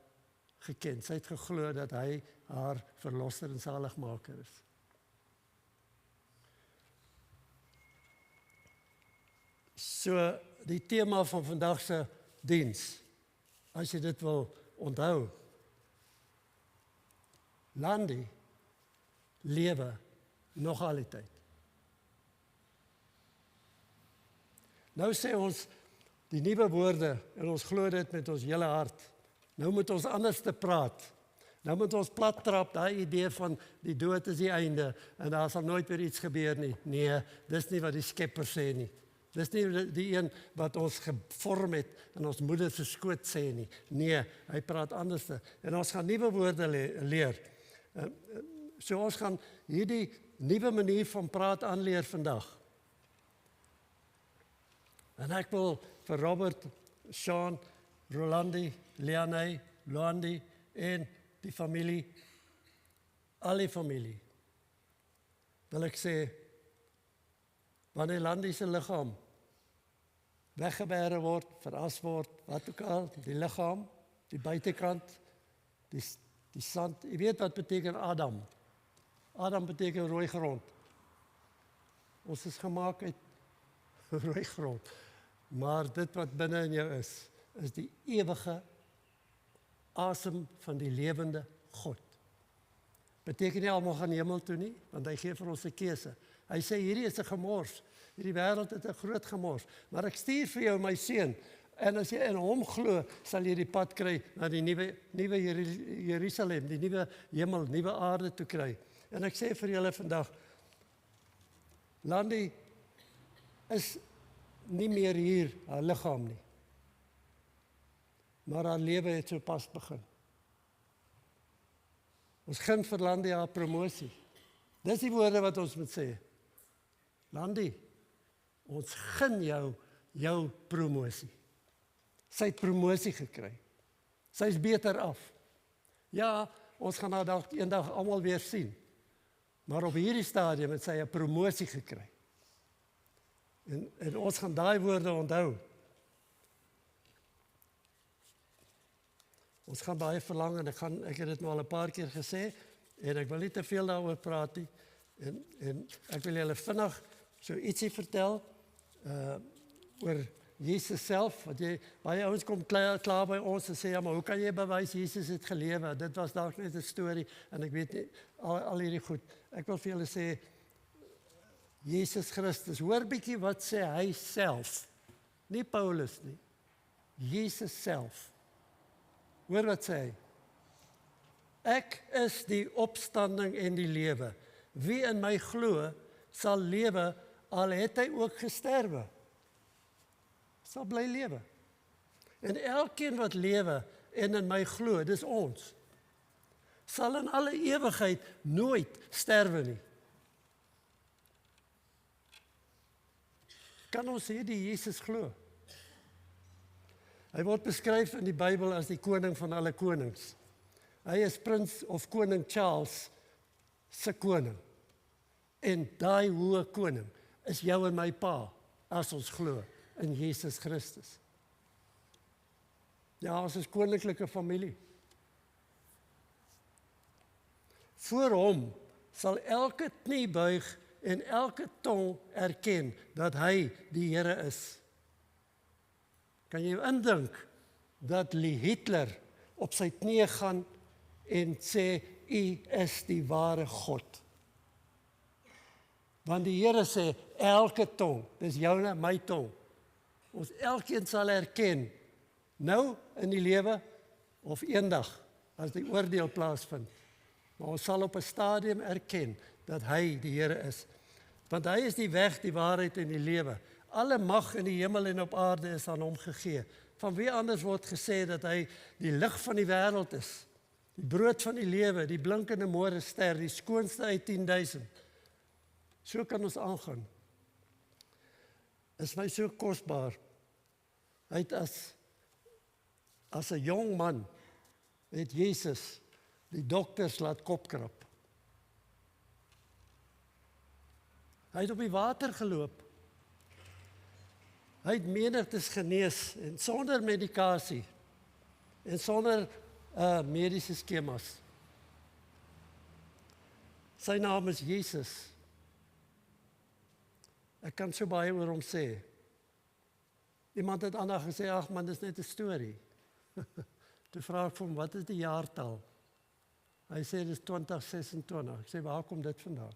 geken. Sy het geglo dat hy haar verlosser en saligmaker is. So, die tema van vandag se diens, as jy dit wil onthou, Landie lewe nog al die tyd. Nou sê ons die nuwe woorde, en ons glo dit met ons hele hart. Nou moet ons anders te praat. Nou moet ons plat trap, daai idee van die dood is die einde, en daar sal nooit weer iets gebeur nie. Nee, dis nie wat die Skepper sê nie. Dis nie die een wat ons gevorm het in ons moeder se skoot sê nie. Nee, hy praat anders. En ons gaan nuwe woorde leer. So ons gaan hierdie nuwe manier van praat aanleer vandag. En ek wil vir Robert, Sean, Rolandi, Leanne, Luandi en die familie, al die familie, wil ek sê, wanneer Landie se liggaam weggebere word, veras word, wat ook al, die liggaam, die buitekant, die sand, jy weet wat beteken Adam. Adam beteken rooi grond. Ons is gemaak uit rooi grond. Maar dit wat binne in jou is die ewige asem van die lewende God. Beteken nie almal gaan hemel toe nie, want hy gee vir ons 'n keuse. Hy sê hierdie is 'n gemors. Hierdie wêreld het 'n groot gemors, maar ek stuur vir jou my seun. En as jy in hom glo, sal jy die pad kry na die nuwe Jerusalem, die nuwe hemel, nuwe aarde toe kry. En ek sê vir julle vandag, Landie is nie meer hier, haar liggaam nie. Maar haar lewe het so pas begin. Ons gun vir Landie haar promosie. Dis die woorde wat ons moet sê. Landie, ons gun jou promosie. Sy het promosie gekry. Sy is beter af. Ja, ons gaan haar eendag almal weer sien. Maar op hierdie stadium het sy 'n promosie gekry. En ons gaan daai woorde onthou. Ons gaan baie verlang, en ek het dit nou al 'n paar keer gesê, en ek wil nie te veel daaroor praat nie, en ek wil julle vinnig so ietsie vertel, oor Jesus self, wat jy, baie ouens kom klaar by ons en sê, ja, maar hoe kan jy bewys, Jesus het gelewe? Dit was dalk net 'n storie, en ek weet nie, al hierdie goed. Ek wil vir julle sê, Jesus Christus, hoor bietjie wat sê hy self, nie Paulus nie, Jesus self. Hoor wat sê hy? Ek is die opstanding en die lewe. Wie in my glo, sal lewe, al het hy ook gesterwe. Sal bly lewe. En elkeen wat lewe en in my glo, dis ons, sal in alle ewigheid nooit sterwe nie. Kan ons hierdie Jesus glo? Hy word beskryf in die Bybel as die koning van alle konings. Hy is prins of koning Charles se koning. En daai hoë koning is jou en my pa, as ons glo in Jesus Christus. Ja, ons is koninklike familie. Voor hom sal elke knie buig en elke tong erken dat hy die Here is. Kan jy indink dat Hitler op sy knieë gaan en sê, U is die ware God? Want die Here sê, elke tong, dis joune, my tong. Ons elkeen sal erken, nou in die lewe, of eendag, as die oordeel plaasvind. Maar ons sal op 'n stadium erken, dat hy die Here is. Want hy is die weg, die waarheid en die lewe. Alle mag in die hemel en op aarde is aan hom gegee. Van wie anders word gesê dat hy die lig van die wêreld is, die brood van die lewe, die blinkende môrester, die skoonste uit 10.000. So kan ons aangaan. Is my so kosbaar. Hy het as 'n jong man, het Jesus die dokters laat kopkrap. Hy het op die water geloop. Hy het menigtes genees, en sonder medikasie, en sonder mediese skemas. Sy naam is Jesus. Ek kan so baie oor hom sê. Iemand het aandag gesê, ag man, dis net 'n storie. Toe vra ek vir hom, wat is die jaartal? Hy sê, dis 2026. Ek sê, waar kom dit vandaan?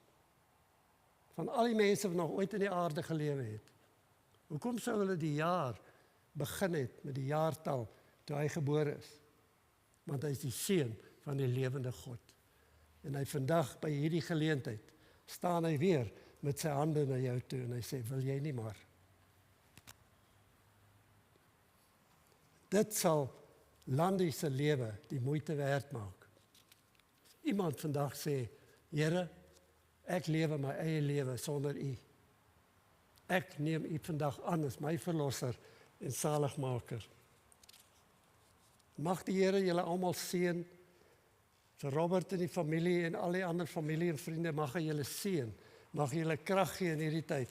Van al die mense wat nog ooit in die aarde gelewe het. Hoekom sou hulle die jaar begin het met die jaartal toe hy gebore is? Want hy is die seun van die lewende God. En hy vandag by hierdie geleentheid staan hy weer met sy hande na jou toe en hy sê, wil jy nie maar? Dit sal Landie se lewe die moeite werd maak. As iemand vandag sê, Here, ek lewe my eie lewe sonder U. Ek neem U vandag aan as my verlosser en saligmaker. Mag die Here julle almal seën, vir Robert en die familie en al die ander familie en vriende, mag hy julle seën, mag hy julle krag gee in hierdie tyd.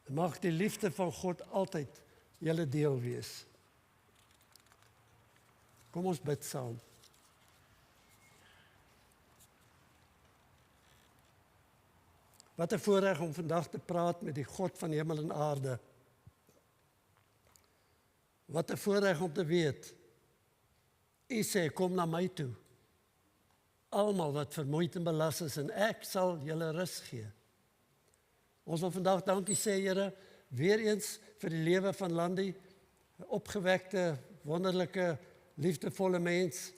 Mag die liefde van God altyd julle deel wees. Kom ons bid saam. Wat 'n voorreg om vandag te praat met die God van hemel en aarde. Wat 'n voorreg om te weet, U sê, kom na my toe. Almal wat vermoeid en belas is, en ek sal julle rus gee. Ons wil vandag dankie sê, Here, weer eens vir die lewe van Landie, 'n opgewekte, wonderlike, liefdevolle mens.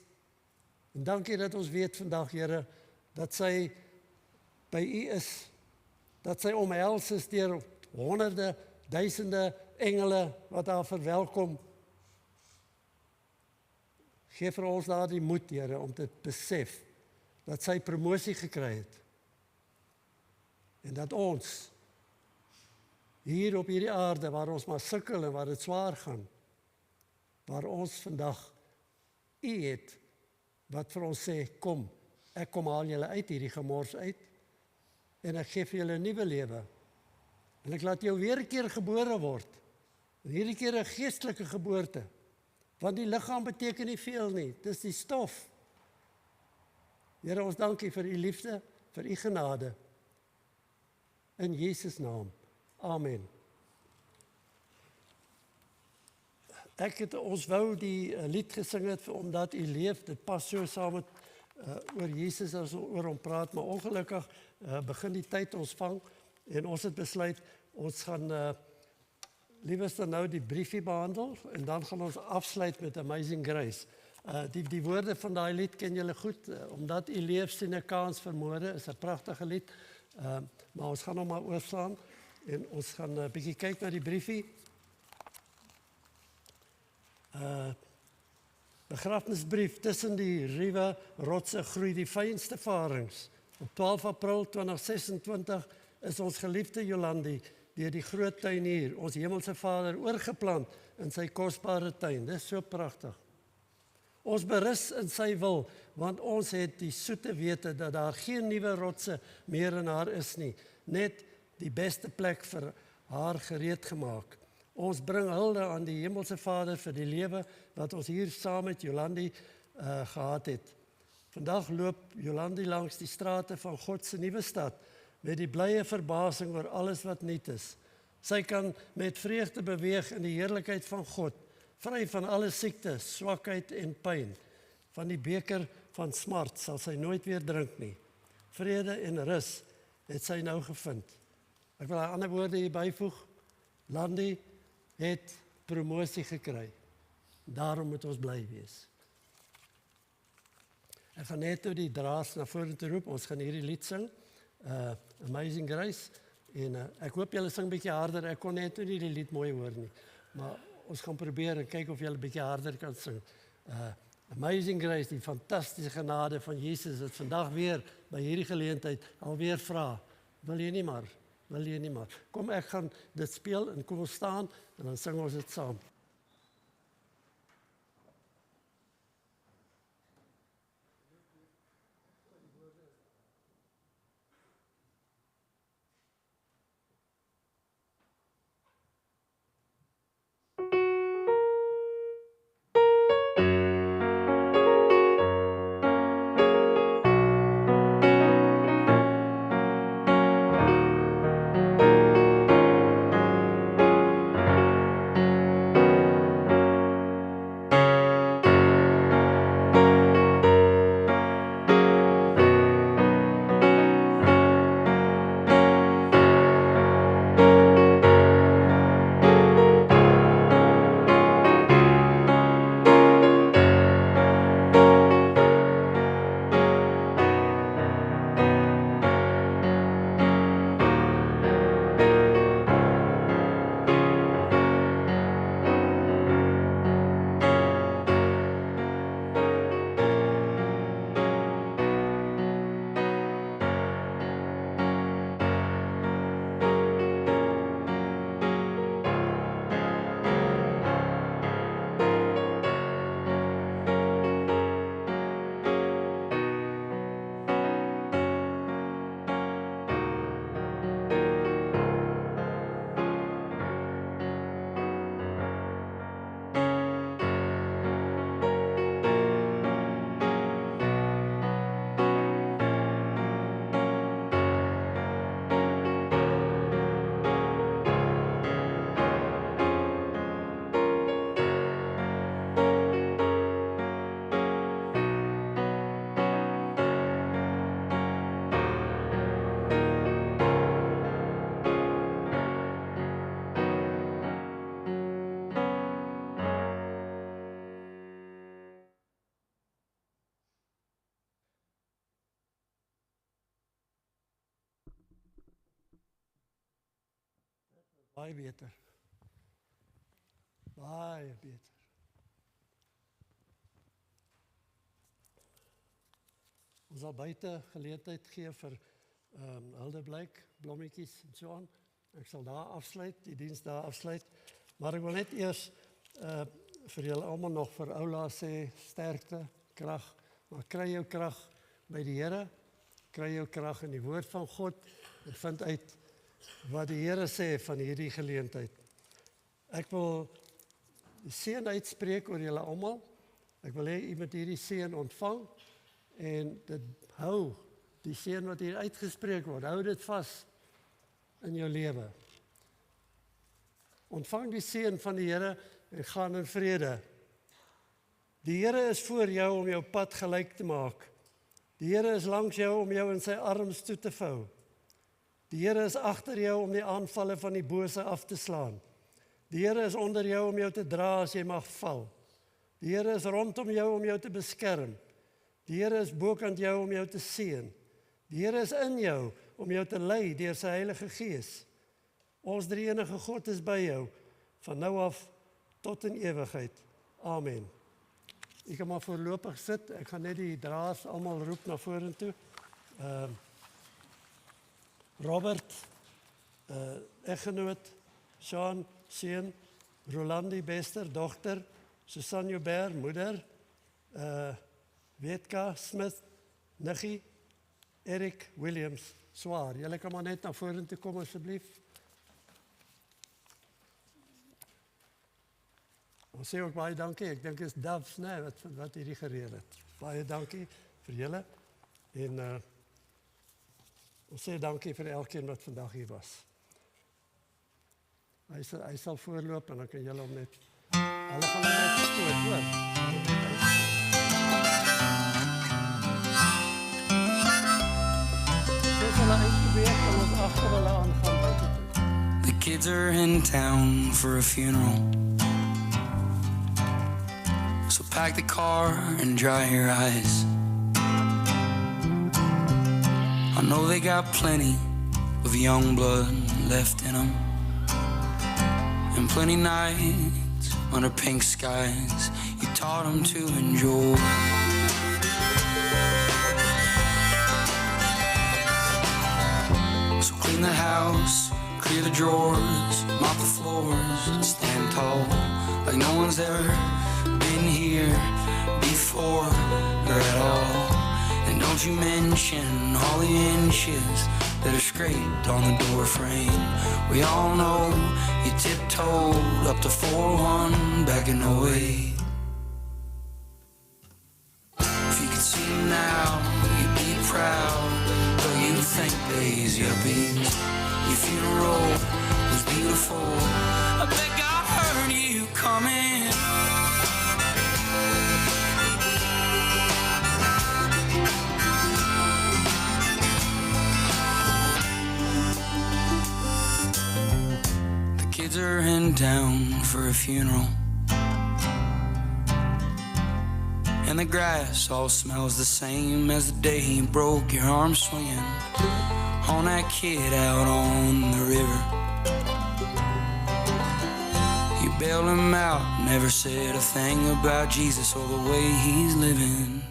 En dankie dat ons weet vandag, Here, dat sy by U is, dat sy omhels is deur honderde, duisende engele wat haar verwelkom. Geef vir ons daardie moed, Here, om te besef dat sy promosie gekry het. En dat ons hier op hierdie aarde, waar ons maar sukkel en waar dit swaar gaan, waar ons vandag U het, wat vir ons sê, kom, ek kom haal julle uit hierdie gemors uit, en ek gee vir julle 'n nuwe lewe. En ek laat jou weer 'n keer gebore word. En hierdie keer 'n geestelike geboorte. Want die liggaam beteken nie veel nie, dis die stof. Here, ons dankie vir U liefde, vir U genade. In Jesus naam. Amen. Ons wou die lied gesing het, omdat U leef, dit pas so saam met oor Jesus as ons oor hom praat, maar ongelukkig begin die tyd ons vang, en ons het besluit, ons gaan liewerste nou die briefie behandel, en dan gaan ons afsluit met Amazing Grace. Die woorde van daai lied ken julle goed, omdat U leef sien 'n kans vermoorde, is 'n pragtige lied, maar ons gaan hom maar oorslaan, en ons gaan 'n bietjie kyk na die briefie. Begrafnisbrief, tussen die ruwe rotse groei die fynste varings. Op 12 April 2026 is ons geliefde Jolandi deur die groot tuinier, ons hemelse Vader, oorgeplant in sy kosbare tuin. Dis so pragtig. Ons berus in sy wil, want ons het die soete wete dat daar geen nuwe rotse meer in haar is nie, net die beste plek vir haar gereed gemaak. Ons bring hulde aan die hemelse Vader vir die lewe wat ons hier saam met Jolandi gehad het. Vandag loop Jolandi langs die strate van God se nuwe stad met die blye verbasing oor alles wat nuut is. Sy kan met vreugde beweeg in die heerlikheid van God, vry van alle siekte, swakheid en pyn. Van die beker van smart sal sy nooit weer drink nie. Vrede en rus het sy nou gevind. Ek wil 'n ander woorde hier byvoeg. Landi het promosie gekry. Daarom moet ons bly wees. Ek gaan net die draas na vore toe roep. Ons gaan hierdie lied sing, Amazing Grace. En ek hoop julle sing 'n bietjie harder. Ek kon net nie die lied mooi hoor nie. Maar ons gaan probeer en kyk of julle 'n bietjie harder kan sing. Amazing Grace, die fantastiese genade van Jesus, het vandag weer by hierdie geleentheid alweer vra. Wil jy nie maar? Kom, ek gaan dit speel en kom ons staan en dan sing ons dit saam. Baie beter. Ons sal buite geleentheid gee vir Hildeblyk, blommetjies en so aan. Ek sal daar afsluit, die diens daar afsluit. Maar ek wil net eers vir julle almal nog vir Oula sê, sterkte, krag. Maar kry jou krag by die Here, kry jou krag in die woord van God en vind uit wat die Here sê van hierdie geleentheid. Ek wil die seën uitspreek oor julle almal. Ek wil hê u moet hierdie seën ontvang en dit hou, die seën wat hier uitgespreek word, hou dit vas in jou lewe. Ontvang die seën van die Here en gaan in vrede. Die Here is voor jou om jou pad gelyk te maak. Die Here is langs jou om jou in sy arms toe te vou. Die Here is agter jou om die aanvalle van die bose af te slaan. Die Here is onder jou om jou te dra as jy mag val. Die Here is rondom jou om jou te beskerm. Die Here is bokant jou om jou te seën. Die Here is in jou om jou te lei deur sy Heilige Gees. Ons drie-enige God is by jou, van nou af tot in ewigheid. Amen. Ek kan maar voorlopig sit, ek gaan net die draers almal roep na vorentoe. Robert, eggenoot, Sean, seun, Rolandi, Bester, dogter, Susan Joubert, moeder, Wetka, Smith, Niggie, Eric Williams, swaar. Julle kan maar net na vorentoe kom asseblief. Ons sê ook baie dankie, ek dink is Dubs, nee, wat hierdie gereël het. Baie dankie vir julle en ons sê dankie vir elkeen wat vandag hier was. Hy sal voorloop en dan kan julle hom net, hulle gaan hom net stoot, hoor. Soos hulle uitgeweeg en ons agter hulle aangaan buite toe. The kids are in town for a funeral. So pack the car and dry your eyes. I know they got plenty of young blood left in them, and plenty nights under pink skies you taught them to enjoy. So clean the house, clear the drawers, mop the floors, and stand tall like no one's ever been here before or at all. And don't you mention all the inches that are scraped on the door frame. We all know you tiptoed up to 4-1 back in 08. If you could see him now, you'd be proud, but you think they's yuppies. Your funeral was beautiful. I bet God heard you coming. Kids are in town for a funeral, and the grass all smells the same as the day you broke your arm swinging on that kid out on the river. You bailed him out, never said a thing about Jesus or the way he's living.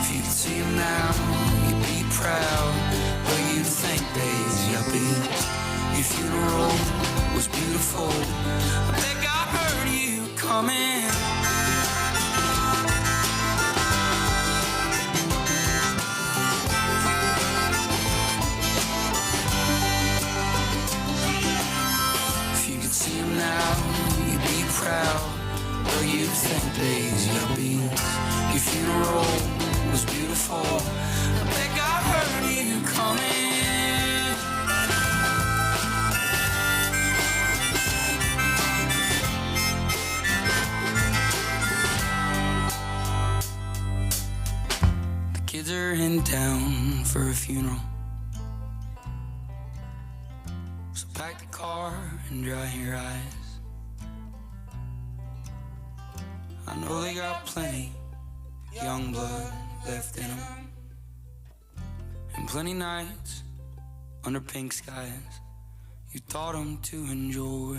If you could see him now, you'd be proud, but you'd think they's yuppies. Your funeral was beautiful. I bet God heard you coming. If you could see him now, you'd be proud, or you'd think they's yuppies. Your funeral was beautiful. I bet God heard you coming. Kids are in town for a funeral, so pack the car and dry your eyes. I know they got plenty young blood left in them, and plenty nights under pink skies you taught them to enjoy.